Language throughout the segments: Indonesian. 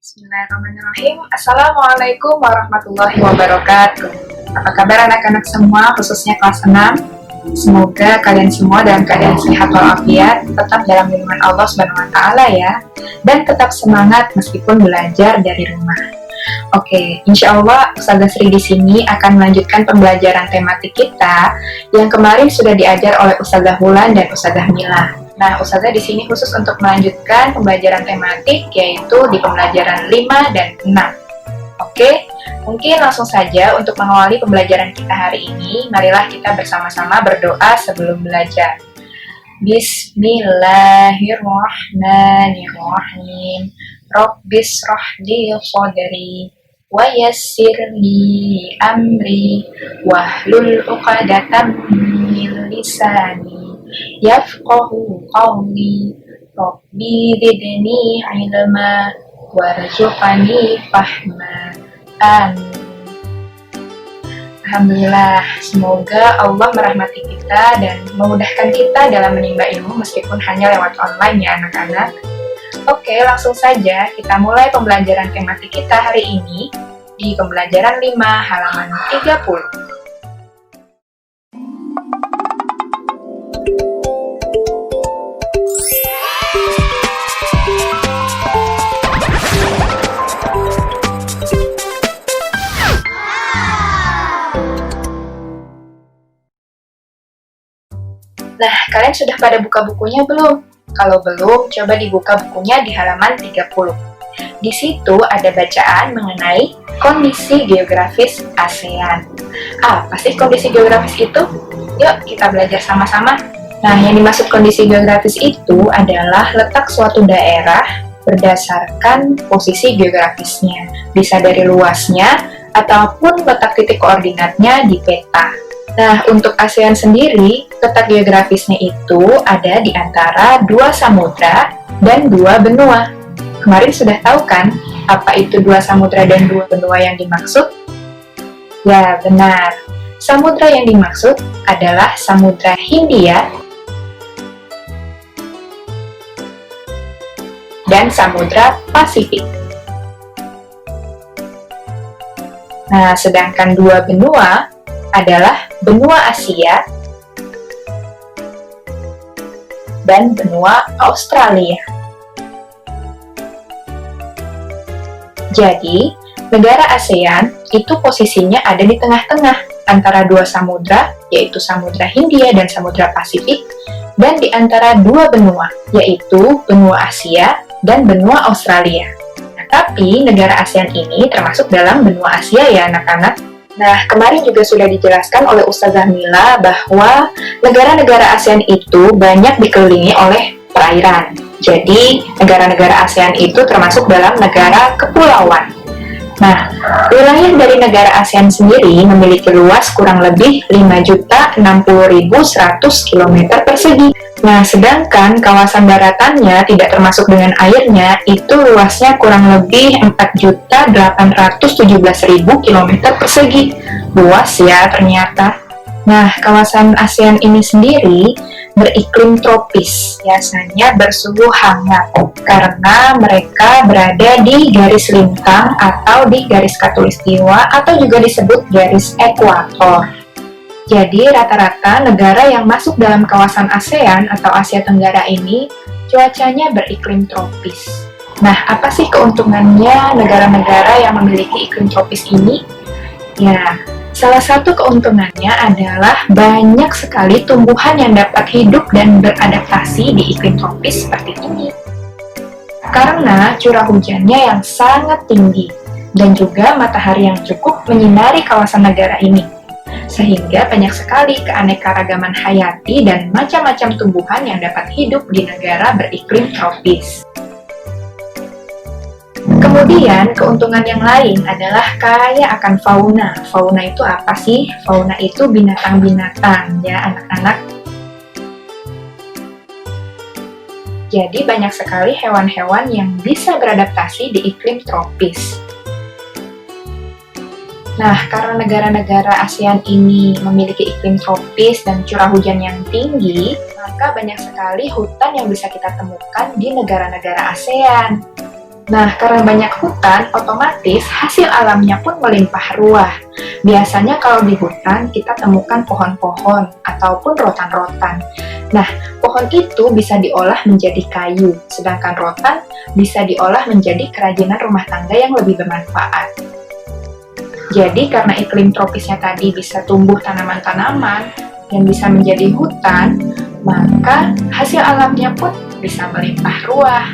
Bismillahirrahmanirrahim. Assalamualaikum warahmatullahi wabarakatuh. Apa kabar anak-anak semua, khususnya kelas 6? Semoga kalian semua dalam keadaan sehat walafiat, tetap dalam lindungan Allah Subhanahu wa taala ya, dan tetap semangat meskipun belajar dari rumah. Oke, insya Allah Ustazah Sri di sini akan melanjutkan pembelajaran tematik kita yang kemarin sudah diajar oleh Ustazah Wulan dan Ustazah Mila. Nah, Ustazah di sini khusus untuk melanjutkan pembelajaran tematik, yaitu di pembelajaran 5 dan 6. Oke, mungkin langsung saja untuk mengawali pembelajaran kita hari ini, marilah kita bersama-sama berdoa sebelum belajar. Bismillahirrahmanirrahim. Rabbis rohli sodri wa yassirli amri wahlul uqadatam min lisani yafqahu qawli rabbi zidni ilma warzuqni fahma. Amin. Alhamdulillah, semoga Allah merahmati kita dan memudahkan kita dalam menimba ilmu meskipun hanya lewat online ya anak-anak. Oke, langsung saja kita mulai pembelajaran tematik kita hari ini di pembelajaran 5 halaman 30. Nah, kalian sudah pada buka bukunya belum? Kalau belum, coba dibuka bukunya di halaman 30. Di situ ada bacaan mengenai kondisi geografis ASEAN. Apa sih kondisi geografis itu? Yuk, kita belajar sama-sama. Nah, yang dimaksud kondisi geografis itu adalah letak suatu daerah berdasarkan posisi geografisnya. Bisa dari luasnya, ataupun letak titik koordinatnya di peta. Nah, untuk ASEAN sendiri, letak geografisnya itu ada di antara 2 samudra dan 2 benua. Kemarin sudah tahu kan, apa itu 2 samudra dan 2 benua yang dimaksud? Ya, benar. Samudra yang dimaksud adalah Samudra Hindia dan Samudra Pasifik. Nah, sedangkan 2 benua adalah benua Asia dan benua Australia. Jadi, negara ASEAN itu posisinya ada di tengah-tengah antara 2 samudra, yaitu Samudra Hindia dan Samudra Pasifik, dan di antara 2 benua, yaitu benua Asia dan benua Australia. Nah, tapi negara ASEAN ini termasuk dalam benua Asia ya anak-anak. Nah, kemarin juga sudah dijelaskan oleh Ustazah Mila bahwa negara-negara ASEAN itu banyak dikelilingi oleh perairan. Jadi, negara-negara ASEAN itu termasuk dalam negara kepulauan. Nah, wilayah dari negara ASEAN sendiri memiliki luas kurang lebih 5.060.100 km persegi. Nah, sedangkan kawasan daratannya tidak termasuk dengan airnya, itu luasnya kurang lebih 4.817.000 km persegi. Luas ya ternyata. Nah, kawasan ASEAN ini sendiri beriklim tropis, biasanya bersuhu hangat, karena mereka berada di garis lintang atau di garis khatulistiwa atau juga disebut garis ekuator. Jadi, rata-rata negara yang masuk dalam kawasan ASEAN atau Asia Tenggara ini, cuacanya beriklim tropis. Nah, apa sih keuntungannya negara-negara yang memiliki iklim tropis ini? Ya, salah satu keuntungannya adalah banyak sekali tumbuhan yang dapat hidup dan beradaptasi di iklim tropis seperti ini. Karena curah hujannya yang sangat tinggi, dan juga matahari yang cukup menyinari kawasan negara ini. Sehingga banyak sekali keanekaragaman hayati dan macam-macam tumbuhan yang dapat hidup di negara beriklim tropis. Kemudian, keuntungan yang lain adalah kaya akan fauna. Fauna itu apa sih? Fauna itu binatang-binatang ya anak-anak. Jadi banyak sekali hewan-hewan yang bisa beradaptasi di iklim tropis. Nah, karena negara-negara ASEAN ini memiliki iklim tropis dan curah hujan yang tinggi, maka banyak sekali hutan yang bisa kita temukan di negara-negara ASEAN. Nah, karena banyak hutan, otomatis hasil alamnya pun melimpah ruah. Biasanya kalau di hutan, kita temukan pohon-pohon ataupun rotan-rotan. Nah, pohon itu bisa diolah menjadi kayu, sedangkan rotan bisa diolah menjadi kerajinan rumah tangga yang lebih bermanfaat. Jadi, karena iklim tropisnya tadi bisa tumbuh tanaman-tanaman yang bisa menjadi hutan, maka hasil alamnya pun bisa melimpah ruah.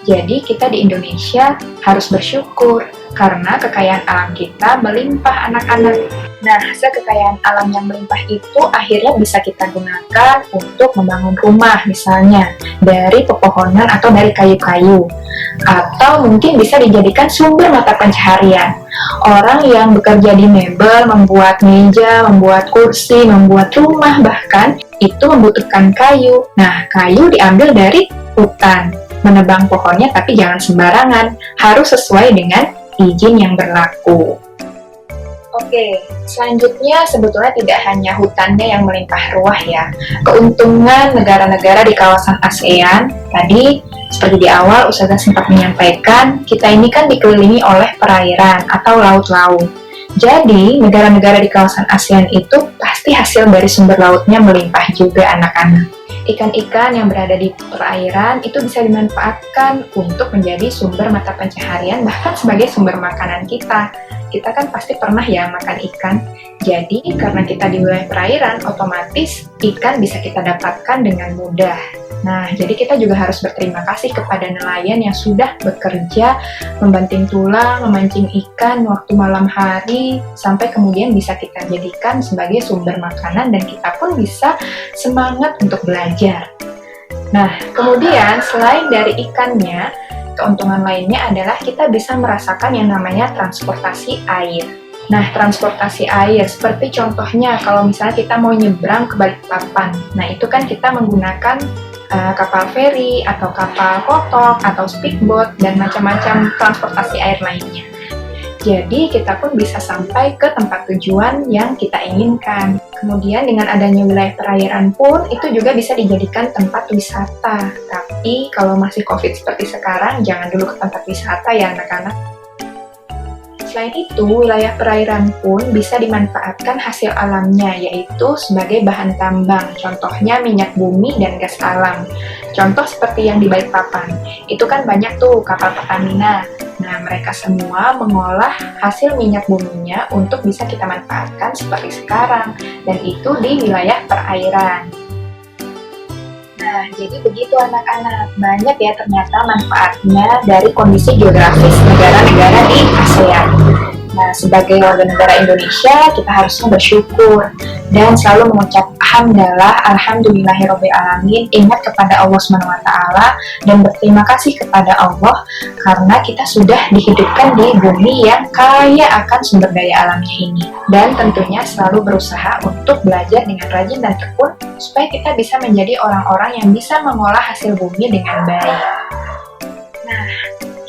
Jadi kita di Indonesia harus bersyukur karena kekayaan alam kita melimpah anak-anak. Nah, hasil kekayaan alam yang melimpah itu akhirnya bisa kita gunakan untuk membangun rumah misalnya dari pepohonan atau dari kayu-kayu. Atau mungkin bisa dijadikan sumber mata pencaharian. Orang yang bekerja di mebel, membuat meja, membuat kursi, membuat rumah bahkan, itu membutuhkan kayu. Nah, kayu diambil dari hutan. Menebang pohonnya tapi jangan sembarangan, harus sesuai dengan izin yang berlaku. Oke, selanjutnya sebetulnya tidak hanya hutannya yang melimpah ruah ya. Keuntungan negara-negara di kawasan ASEAN, tadi seperti di awal Ustazah sempat menyampaikan, kita ini kan dikelilingi oleh perairan atau laut-laut. Jadi, negara-negara di kawasan ASEAN itu pasti hasil dari sumber lautnya melimpah juga anak-anak. Ikan-ikan yang berada di perairan itu bisa dimanfaatkan untuk menjadi sumber mata pencaharian, bahkan sebagai sumber makanan kita. Kita kan pasti pernah ya makan ikan. Jadi, karena kita di wilayah perairan, otomatis ikan bisa kita dapatkan dengan mudah. Nah, jadi kita juga harus berterima kasih kepada nelayan yang sudah bekerja, membanting tulang, memancing ikan waktu malam hari, sampai kemudian bisa kita jadikan sebagai sumber makanan dan kita pun bisa semangat untuk belajar. Nah, kemudian selain dari ikannya, keuntungan lainnya adalah kita bisa merasakan yang namanya transportasi air. Nah, transportasi air, seperti contohnya kalau misalnya kita mau nyebrang ke Balikpapan, nah itu kan kita menggunakan kapal feri atau kapal kotok atau speedboat dan macam-macam transportasi air lainnya. Jadi kita pun bisa sampai ke tempat tujuan yang kita inginkan. Kemudian dengan adanya wilayah perairan pun itu juga bisa dijadikan tempat wisata. Tapi kalau masih COVID seperti sekarang, jangan dulu ke tempat wisata ya anak-anak. Selain itu, wilayah perairan pun bisa dimanfaatkan hasil alamnya, yaitu sebagai bahan tambang, contohnya minyak bumi dan gas alam. Contoh seperti yang di Balikpapan, itu kan banyak tuh kapal Pertamina. Nah, mereka semua mengolah hasil minyak buminya untuk bisa kita manfaatkan seperti sekarang, dan itu di wilayah perairan. Nah, jadi begitu anak-anak, banyak ya ternyata manfaatnya dari kondisi geografis negara-negara di ASEAN. Nah, sebagai warga negara Indonesia, kita harusnya bersyukur dan selalu mengucap hamdalah, alhamdulillahirobbilalamin, ingat kepada Allah SWT dan berterima kasih kepada Allah karena kita sudah dihidupkan di bumi yang kaya akan sumber daya alamnya ini. Dan tentunya selalu berusaha untuk belajar dengan rajin dan tekun supaya kita bisa menjadi orang-orang yang bisa mengolah hasil bumi dengan baik. Nah,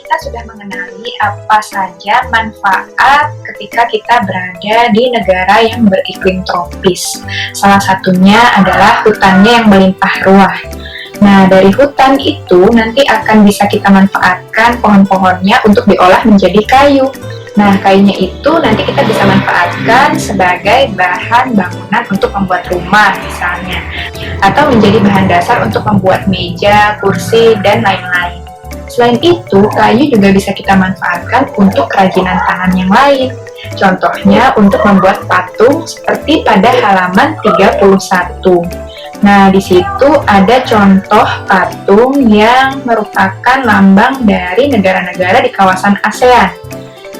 kita sudah mengenali apa saja manfaat ketika kita berada di negara yang beriklim tropis. Salah satunya adalah hutannya yang melimpah ruah. Nah, dari hutan itu nanti akan bisa kita manfaatkan pohon-pohonnya untuk diolah menjadi kayu. Nah, kayunya itu nanti kita bisa manfaatkan sebagai bahan bangunan untuk membuat rumah misalnya. Atau menjadi bahan dasar untuk membuat meja, kursi, dan lain-lain. Selain itu, kayu juga bisa kita manfaatkan untuk kerajinan tangan yang lain. Contohnya untuk membuat patung seperti pada halaman 31. Nah, di situ ada contoh patung yang merupakan lambang dari negara-negara di kawasan ASEAN.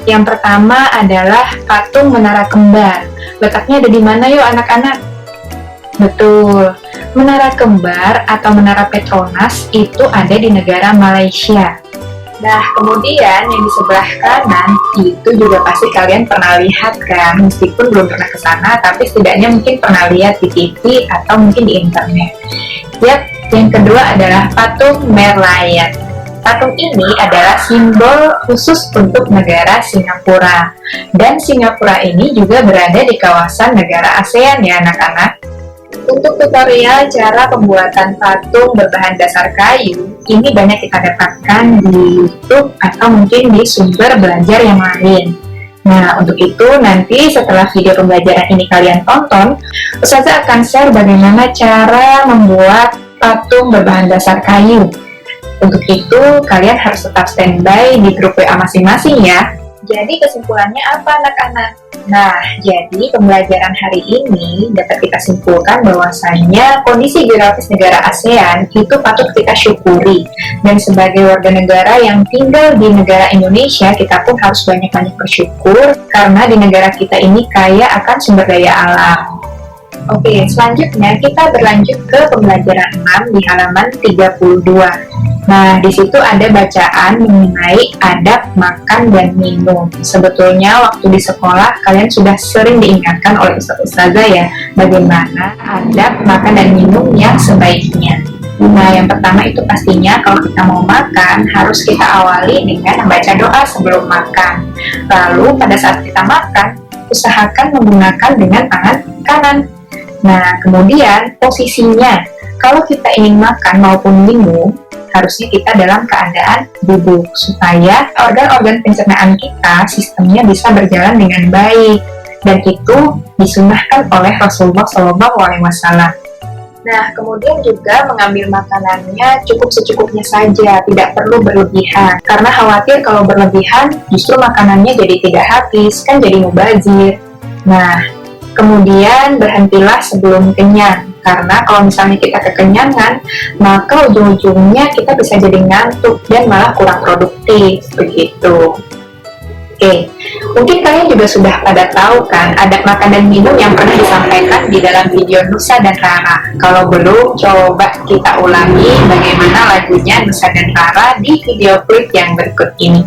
Yang pertama adalah patung Menara Kembar. Letaknya ada di mana yuk anak-anak? Betul, Menara Kembar atau Menara Petronas itu ada di negara Malaysia. Nah, kemudian yang di sebelah kanan itu juga pasti kalian pernah lihat kan, meskipun belum pernah ke sana, tapi setidaknya mungkin pernah lihat di TV atau mungkin di internet. Yap, yang kedua adalah patung Merlion. Patung ini adalah simbol khusus untuk negara Singapura. Dan Singapura ini juga berada di kawasan negara ASEAN ya anak-anak. Untuk tutorial cara pembuatan patung berbahan dasar kayu, ini banyak kita dapatkan di YouTube atau mungkin di sumber belajar yang lain. Nah, untuk itu nanti setelah video pembelajaran ini kalian tonton, Ustazah akan share bagaimana cara membuat patung berbahan dasar kayu. Untuk itu, kalian harus tetap standby di grup WA masing-masing ya. Jadi kesimpulannya apa anak-anak? Nah, jadi pembelajaran hari ini dapat kita simpulkan bahwasanya kondisi geografis negara ASEAN itu patut kita syukuri. Dan sebagai warga negara yang tinggal di negara Indonesia, kita pun harus banyak-banyak bersyukur karena di negara kita ini kaya akan sumber daya alam. Oke, selanjutnya kita berlanjut ke pembelajaran 6 di halaman 32. Nah, di situ ada bacaan mengenai adab makan dan minum. Sebetulnya waktu di sekolah kalian sudah sering diingatkan oleh ustazah ya, bagaimana adab makan dan minum yang sebaiknya. Nah, yang pertama itu pastinya kalau kita mau makan, harus kita awali dengan membaca doa sebelum makan. Lalu pada saat kita makan, usahakan menggunakan dengan tangan kanan. Nah, kemudian posisinya, kalau kita ingin makan maupun minum, harusnya kita dalam keadaan duduk, supaya organ-organ pencernaan kita, sistemnya bisa berjalan dengan baik. Dan itu disunnahkan oleh Rasulullah SAW. Nah, kemudian juga mengambil makanannya cukup secukupnya saja, tidak perlu berlebihan. Karena khawatir kalau berlebihan, justru makanannya jadi tidak habis, kan jadi mubazir. Nah, kemudian berhentilah sebelum kenyang, karena kalau misalnya kita kekenyangan, maka ujung-ujungnya kita bisa jadi ngantuk dan malah kurang produktif, begitu. Oke, mungkin kalian juga sudah pada tahu kan adab makan dan minum yang pernah disampaikan di dalam video Nusa dan Rara. Kalau belum, coba kita ulangi bagaimana lagunya Nusa dan Rara di video klip yang berikut ini.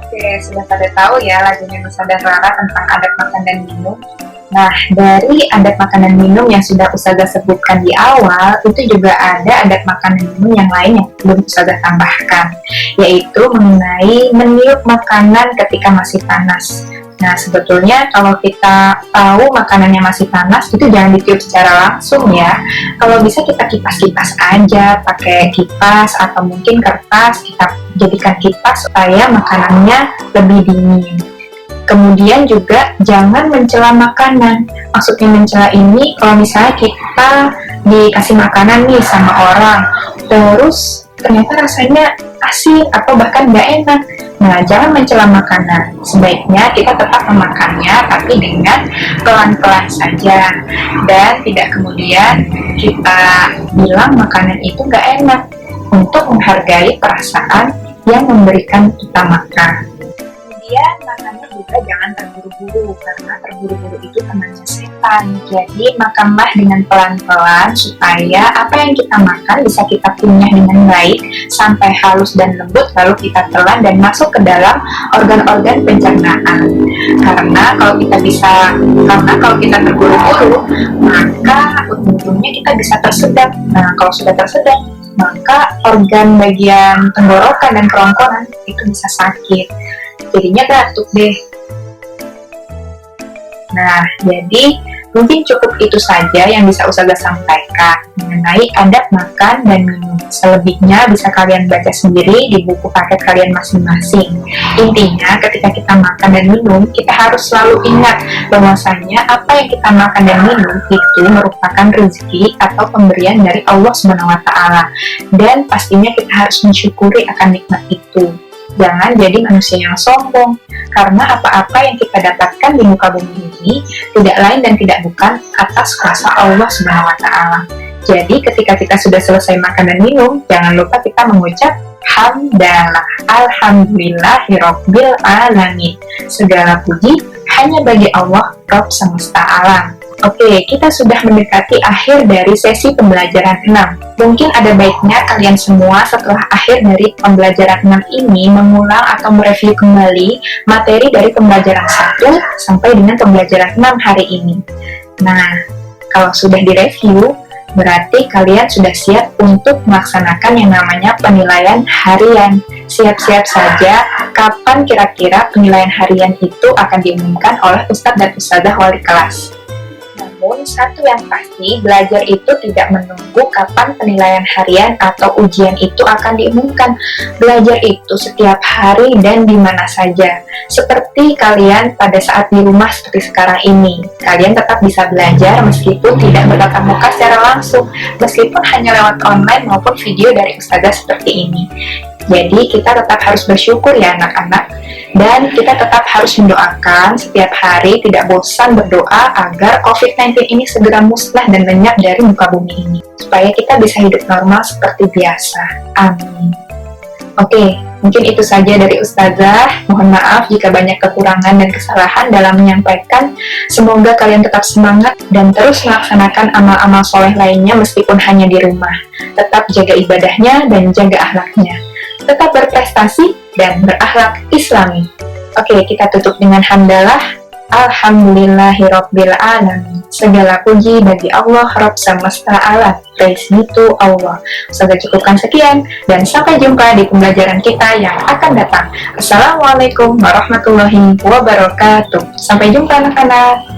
Oke, sudah pada tahu ya lagunya Nusa dan Rara tentang adab makan dan minum. Nah, dari adab makan dan minum yang sudah Ustazah sebutkan di awal, itu juga ada adab makan dan minum yang lain yang belum Ustazah tambahkan, yaitu mengenai meniup makanan ketika masih panas. Nah, sebetulnya kalau kita tahu makanannya masih panas, itu jangan ditiup secara langsung ya. Kalau bisa kita kipas-kipas aja, pakai kipas atau mungkin kertas, kita jadikan kipas supaya makanannya lebih dingin. Kemudian juga jangan mencela makanan. Maksudnya mencela ini kalau misalnya kita dikasih makanan nih sama orang, terus ternyata rasanya asin atau bahkan nggak enak. Nah, jangan mencela makanan. Sebaiknya kita tetap memakannya, tapi dengan pelan-pelan saja. Dan tidak kemudian kita bilang makanan itu nggak enak, untuk menghargai perasaan yang memberikan kita makan. Kemudian makannya juga jangan terburu-buru, karena terburu-buru itu temannya setan. Jadi makanlah dengan pelan-pelan supaya apa yang kita makan bisa kita kunyah dengan baik sampai halus dan lembut, lalu kita telan dan masuk ke dalam organ-organ pencernaan. Karena kalau kita terburu-buru, maka ujung-ujungnya kita bisa tersedak. Nah, kalau sudah tersedak, maka organ bagian tenggorokan dan kerongkongan itu bisa sakit. Jadinya batuk deh. Nah, jadi mungkin cukup itu saja yang bisa Ustazah sampaikan mengenai adab makan dan minum. Selebihnya bisa kalian baca sendiri di buku paket kalian masing-masing. Intinya, ketika kita makan dan minum, kita harus selalu ingat bahwasanya apa yang kita makan dan minum itu merupakan rezeki atau pemberian dari Allah SWT. Dan pastinya kita harus mensyukuri akan nikmat itu. Jangan jadi manusia yang sombong, karena apa-apa yang kita dapatkan di muka bumi ini tidak lain dan tidak bukan atas kuasa Allah SWT. Jadi ketika kita sudah selesai makan dan minum, jangan lupa kita mengucap hamdalah, alhamdulillahirabbil alamin. Segala puji hanya bagi Allah, Rabb semesta alam. Oke, kita sudah mendekati akhir dari sesi pembelajaran 6. Mungkin ada baiknya kalian semua setelah akhir dari pembelajaran 6 ini mengulang atau mereview kembali materi dari pembelajaran 1 sampai dengan pembelajaran 6 hari ini. Nah, kalau sudah direview, berarti kalian sudah siap untuk melaksanakan yang namanya penilaian harian. Siap-siap saja kapan kira-kira penilaian harian itu akan diumumkan oleh Ustadz dan Ustadzah wali kelas. Namun, satu yang pasti, belajar itu tidak menunggu kapan penilaian harian atau ujian itu akan diumumkan. Belajar itu setiap hari dan di mana saja. Seperti kalian pada saat di rumah seperti sekarang ini. Kalian tetap bisa belajar meskipun tidak bertatap muka secara langsung, meskipun hanya lewat online maupun video dari ustazah seperti ini. Jadi kita tetap harus bersyukur ya anak-anak, dan kita tetap harus mendoakan setiap hari, tidak bosan berdoa agar COVID-19 ini segera musnah dan lenyap dari muka bumi ini, supaya kita bisa hidup normal seperti biasa. Amin. Oke, mungkin itu saja dari ustazah. Mohon maaf jika banyak kekurangan dan kesalahan dalam menyampaikan. Semoga kalian tetap semangat dan terus melaksanakan amal-amal soleh lainnya meskipun hanya di rumah. Tetap jaga ibadahnya dan jaga akhlaknya. Tetap berprestasi dan berakhlak islami. Oke, kita tutup dengan hamdalah. Alhamdulillahirabbil alamin. Segala puji bagi Allah Rabb semesta alam. Praise be to Allah. Sudah cukupkan sekian dan sampai jumpa di pembelajaran kita yang akan datang. Assalamualaikum warahmatullahi wabarakatuh. Sampai jumpa anak-anak.